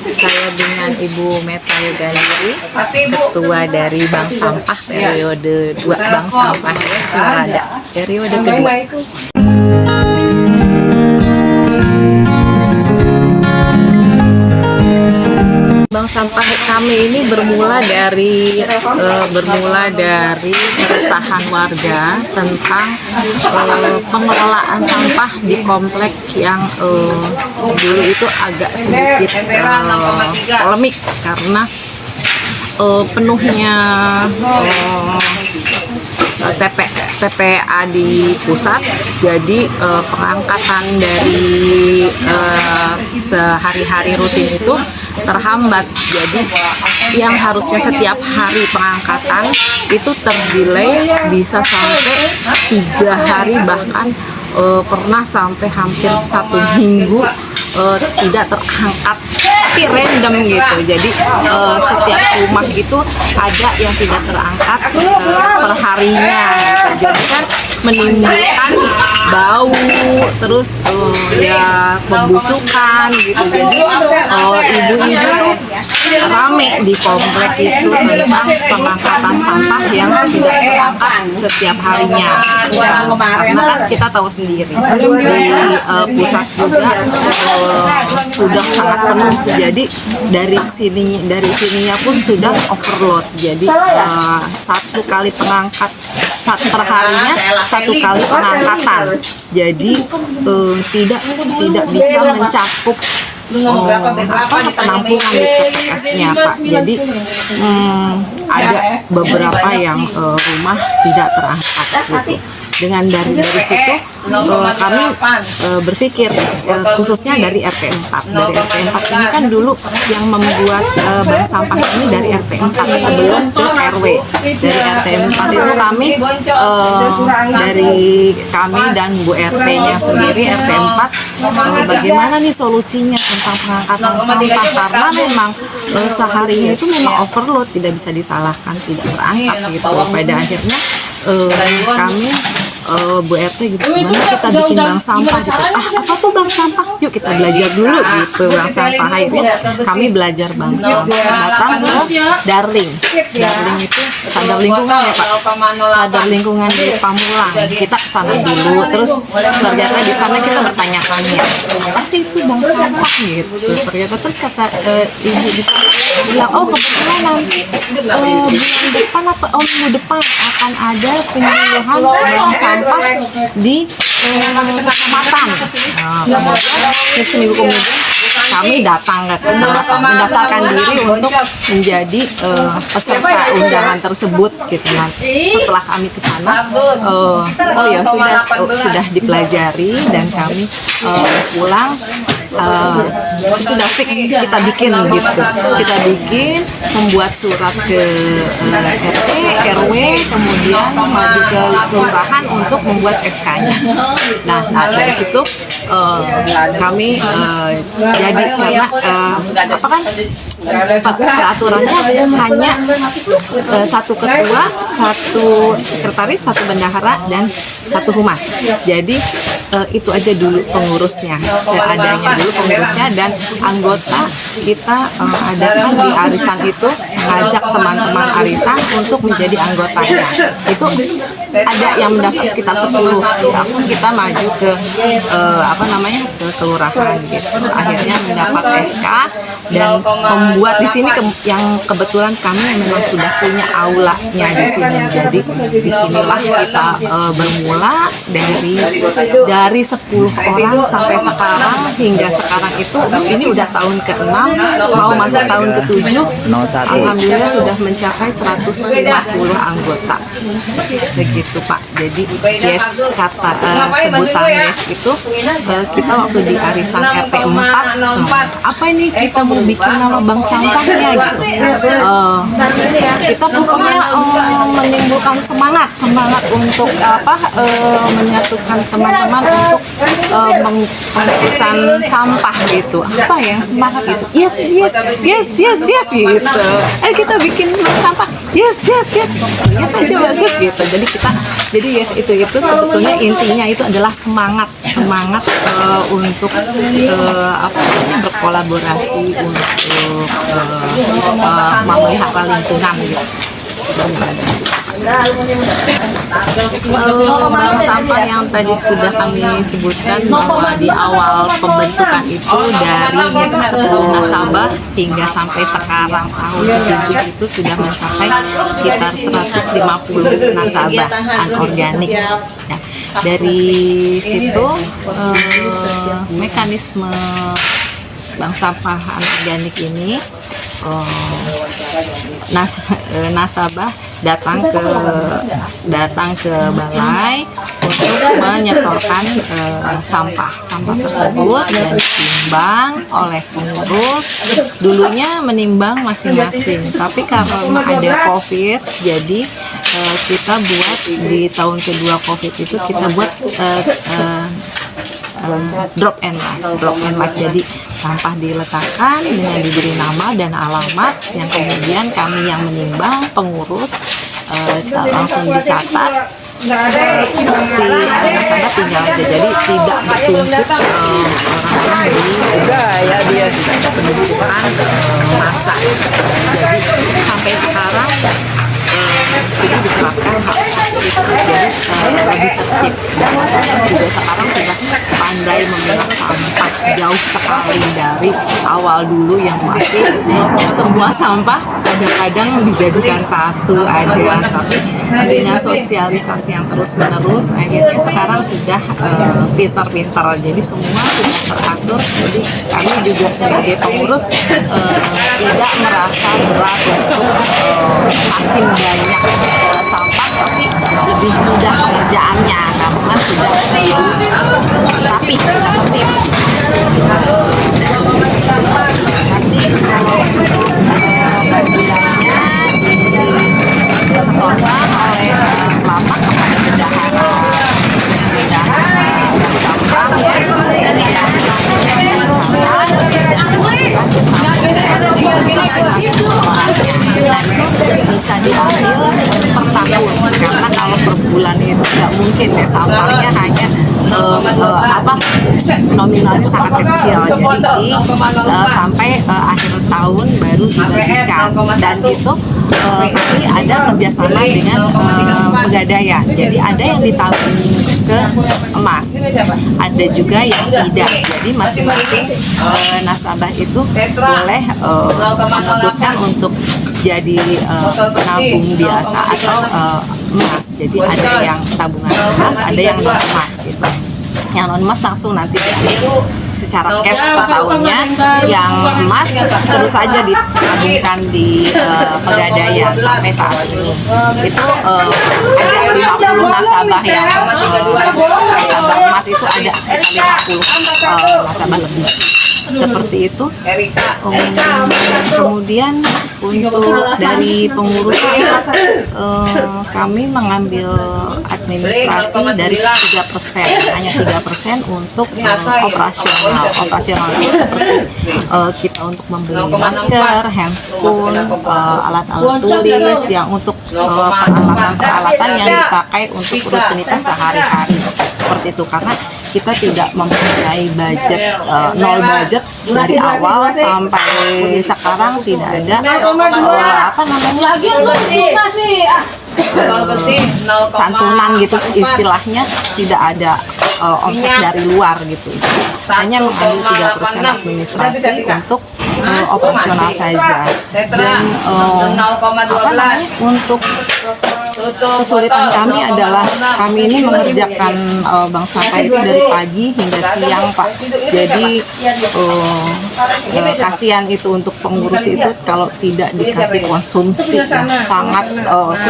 Saya dengan Ibu Meta Yogandiri, Ketua dari Bank Sampah periode 2 Bank Sampah Selada periode kedua. Bank sampah kami ini bermula dari keresahan warga tentang pengelolaan sampah di komplek yang dulu itu agak sedikit polemik karena penuhnya TPA di pusat, jadi pengangkatan dari sehari-hari rutin itu terhambat. Jadi yang harusnya setiap hari pengangkatan itu terdelay bisa sampai 3 hari, bahkan pernah sampai hampir 1 minggu tidak terangkat, tapi random gitu. Jadi setiap rumah itu ada yang tidak terangkat per harinya gitu. Jadi kan menimbulkan bau, terus ya pembusukan gitu. Jadi ibu-ibu tuh rame di komplek itu tentang pengangkatan sampah yang tidak terangkat setiap harinya. Karena kan kita tahu sendiri di pusat juga sudah sangat penuh. Jadi dari sininya pun sudah overload. Jadi 1 kali pengangkat perharinya 1 kali pengangkatan. Jadi tidak bisa mencakup penampungan di TPS-nya, Pak. Jadi ada beberapa yang rumah tidak terangkat gitu. Dengan dari situ kami berpikir khususnya dari RT 4. Dari RT 4 ini kan dulu yang membuat bank sampah ini dari RT 4 sebelum ke RW. Dari RT 4 itu kami dan Bu RT-nya sendiri, RT 4, bagaimana nih solusinya tentang pengangkatan sampah, karena memang seharinya itu memang overload, tidak bisa disalahkan tidak terangkat gitu. Pada akhirnya kami Bu RT gitu, gimana kita bikin bank sampah gitu. Apa tuh bank sampah? Yuk kita belajar dulu gitu bank sampah. Akhirnya kami belajar bank sampah, datang ke Darling itu sadar lingkungan ya Pak, sadar lingkungan di Pamulang. Kita kesana dulu, terus ternyata di sana kita bertanya-tanya, apa sih itu bank sampah gitu. Ternyata terus kata ibu di sana bilang, kebetulan nanti bulan depan atau minggu depan akan ada penyuluhan bank sampah di kecamatan. Kemudian seminggu kemudian kami datang ke kecamatan, mendaftarkan diri untuk menjadi peserta undangan tersebut gitu. Nanti setelah kami ke sana, sudah dipelajari dan kami pulang sudah fix kita bikin gitu. Kita bikin, membuat surat ke RT, RW, kemudian maju ke kelurahan untuk membuat SK-nya. Nah dari situ kami jadi karena peraturannya hanya 1 ketua, 1 sekretaris, 1 bendahara, dan 1 humas. Jadi itu aja dulu pengurusnya, seadanya dulu pengurusnya, dan anggota kita adakan di arisan itu mengajak teman-teman arisan untuk menjadi anggotanya. Itu ada yang mendaftar sekitar 10, langsung kita maju ke ke kelurahan gitu. Akhirnya mendapat SK dan membuat di sini yang kebetulan kami memang sudah punya aulanya di sini. Jadi disinilah kita bermula dari 10 orang sampai sekarang, hingga sekarang itu ini udah tahun ke-6 mau masuk tahun ke-7. Alhamdulillah sudah mencapai 150 anggota. Begitu Pak. Jadi sebutan YES itu kita waktu di arisan RT 4, apa ini kita mau bikin nama bank sampahnya gitu. Kita pokoknya menimbulkan semangat untuk menyatukan teman-teman untuk pengurus sampah gitu. apa yang semangat gitu, yes gitu, kita bikin sampah, yes aja bagus gitu. Jadi yes itu sebetulnya intinya itu adalah semangat untuk berkolaborasi untuk memelihara lingkungan gitu. Bank sampah yang tadi sudah kami sebutkan bahwa di awal pembentukan itu dari 10 nasabah hingga sampai sekarang tahun ke-7 itu sudah mencapai sekitar 150 nasabah anorganik. Ya, dari situ mekanisme bank sampah anorganik ini nasabah datang ke balai untuk menyetorkan sampah tersebut dan ditimbang oleh pengurus. Dulunya menimbang masing-masing, tapi karena ada COVID, jadi kita buat di tahun kedua COVID itu kita buat drop and live. Jadi sampah diletakkan dengan diberi nama dan alamat yang kemudian kami yang menimbang, pengurus langsung dicatat. Si nasabah tinggal aja, jadi tidak bertumpuk orang-orang dia tidak ada penumpukan masa. Jadi sampai sekarang sudah diterapkan hal seperti itu, jadi lebih tertib. Dan masyarakat juga sekarang sudah pandai memilah sampah, jauh sekali dari awal dulu yang masih semua sampah kadang-kadang dijadikan satu ada, tapi dengan sosialisasi yang terus-menerus akhirnya sekarang sudah pintar-pintar, jadi semua sudah teratur. Jadi kami juga sebagai pengurus tidak merasa berat untuk semakin banyak sampah, tapi lebih mudah pengerjaannya karena sudah rapi, sudah tertib. Nanti kalau bulannya disetorkan oleh lapak kepada bendahara sampah bisa diambil per tahun, karena kalau per bulan itu nggak mungkin ya, sampahnya hanya nominalnya sangat kecil, jadi sampai akhir tahun baru dibagikan. Dan itu kami ada kerjasama dengan Pegadaian, jadi ada yang ditabung ke emas, ada juga yang tidak. Jadi masing-masing nasabah itu boleh memutuskan untuk jadi penabung biasa atau emas. Jadi ada yang tabungan emas, ada yang non emas gitu. Yang non emas langsung nanti diambil secara cash per tahunnya, yang emas terus saja ditabungkan di Pegadaian sampai saat ini. Itu ada 50 nasabah yang nasabah emas itu ada sekitar 50 nasabah lebih. Seperti itu. Kemudian untuk dari pengurusnya kami mengambil administrasi dari 3%, hanya 3% untuk operasional itu seperti kita untuk membeli masker, handscoon, alat-alat tulis yang untuk peralatan yang dipakai untuk rutinitas sehari-hari, seperti itu. Karena kita tidak mempunyai budget, nol budget dari awal sampai sekarang, tidak ada santunan gitu istilahnya, tidak ada omset dari luar gitu. Hanya mengambil 3% administrasi untuk operasional saja. Dan untuk kesulitan kami adalah kami ini mengerjakan bank sampah itu dari pagi hingga siang, Pak. Jadi kasihan itu untuk pengurus itu kalau tidak dikasih konsumsi yang sangat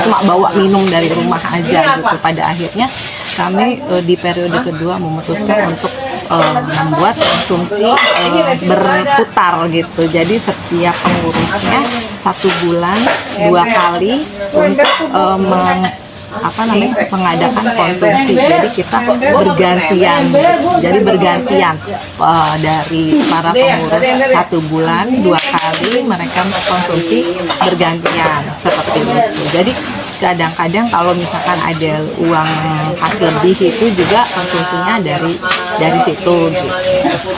cuma bawa minum dari rumah aja gitu. Pada akhirnya kami di periode kedua memutuskan untuk membuat konsumsi berputar gitu. Jadi setiap pengurusnya 1 bulan 2 kali untuk mengadakan konsumsi. Jadi kita bergantian, dari para pengurus 1 bulan 2 kali mereka konsumsi bergantian seperti itu. Jadi kadang-kadang kalau misalkan ada uang kas lebih itu juga konsumsinya dari situ gitu.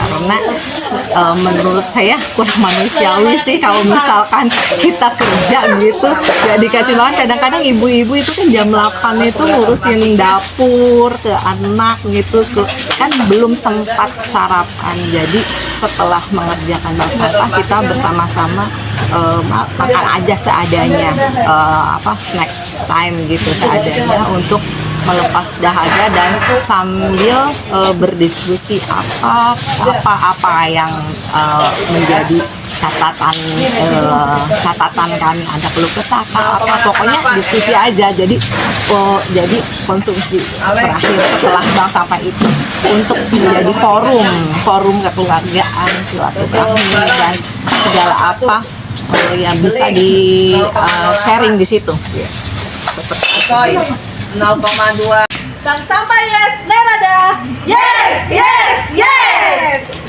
Karena menurut saya kurang manusiawi sih kalau misalkan kita kerja gitu ya dikasih makan. Kadang-kadang ibu-ibu itu kan jam 8 itu ngurusin dapur ke anak gitu, kan belum sempat sarapan. Jadi setelah mengerjakan bank sampah kita bersama-sama makan aja seadanya, snack time gitu seadanya untuk melepas dahaga dan sambil berdiskusi apa yang menjadi catatan kan, ada keluh kesah apa, pokoknya diskusi aja. Jadi konsumsi terakhir setelah bank sampah itu untuk menjadi forum kekeluargaan, silaturahmi dan segala apa yang bisa di sharing di situ. Seperti 0,2. Bank sampah yes, Nerada. Yes, yes, yes.